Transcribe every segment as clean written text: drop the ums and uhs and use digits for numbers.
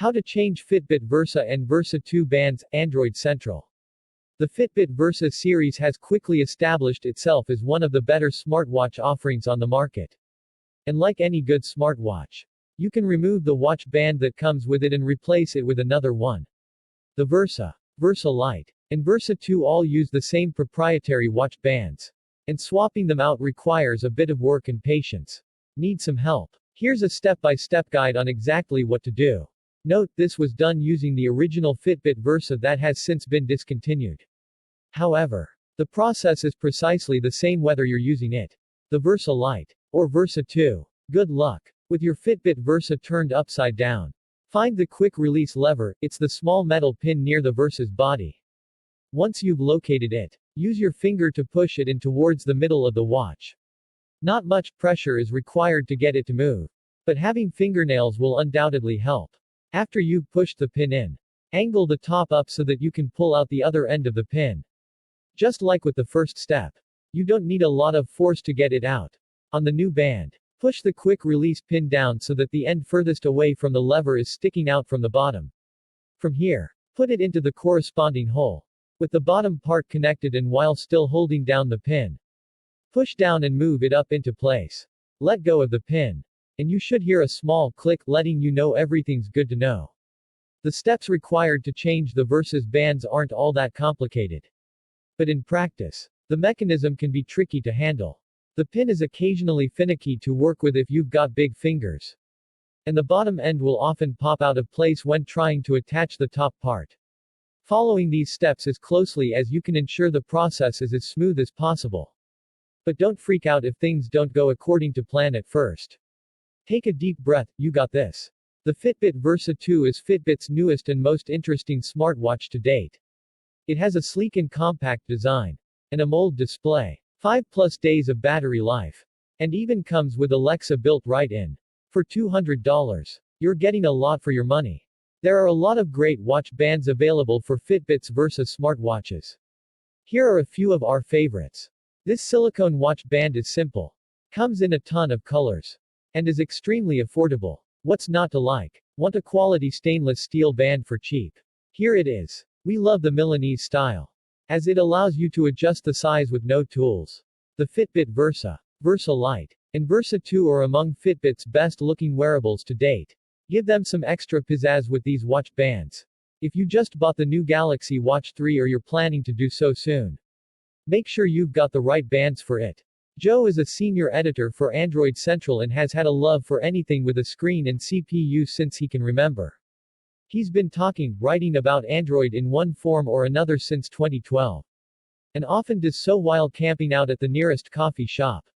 How to change Fitbit Versa and Versa 2 bands, Android Central. The Fitbit Versa series has quickly established itself as one of the better smartwatch offerings on the market. And like any good smartwatch, you can remove the watch band that comes with it and replace it with another one. The Versa, Versa Lite, and Versa 2 all use the same proprietary watch bands. And swapping them out requires a bit of work and patience. Need some help? Here's a step-by-step guide on exactly what to do. Note, this was done using the original Fitbit Versa that has since been discontinued. However, the process is precisely the same whether you're using it, the Versa Lite, or Versa 2. Good luck. With your Fitbit Versa turned upside down, find the quick release lever. It's the small metal pin near the Versa's body. Once you've located it, use your finger to push it in towards the middle of the watch. Not much pressure is required to get it to move, but having fingernails will undoubtedly help. After you've pushed the pin in, angle the top up so that you can pull out the other end of the pin. Just like with the first step, you don't need a lot of force to get it out. On the new band, push the quick release pin down so that the end furthest away from the lever is sticking out from the bottom. From here, put it into the corresponding hole, with the bottom part connected, and while still holding down the pin, push down and move it up into place. Let go of the pin, and you should hear a small click letting you know everything's good to know. The steps required to change the Versa's bands aren't all that complicated. But in practice, the mechanism can be tricky to handle. The pin is occasionally finicky to work with if you've got big fingers. And the bottom end will often pop out of place when trying to attach the top part. Following these steps as closely as you can ensure the process is as smooth as possible. But don't freak out if things don't go according to plan at first. Take a deep breath, you got this. The Fitbit Versa 2 is Fitbit's newest and most interesting smartwatch to date. It has a sleek and compact design, and a AMOLED display, 5+ days of battery life, and even comes with Alexa built right in. For $200, you're getting a lot for your money. There are a lot of great watch bands available for Fitbit's Versa smartwatches. Here are a few of our favorites. This silicone watch band is simple, comes in a ton of colors, and is extremely affordable. What's not to like? Want a quality stainless steel band for cheap? Here it is. We love the Milanese style, as it allows you to adjust the size with no tools. The Fitbit Versa, Versa Lite, and Versa 2 are among Fitbit's best-looking wearables to date. Give them some extra pizzazz with these watch bands. If you just bought the new Galaxy Watch 3 or you're planning to do so soon, make sure you've got the right bands for it. Joe is a senior editor for Android Central and has had a love for anything with a screen and CPU since he can remember. He's been writing about Android in one form or another since 2012. And often does so while camping out at the nearest coffee shop.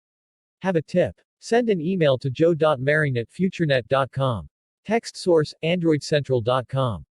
Have a tip? Send an email to joe.maring@futurenet.com. Text source, androidcentral.com.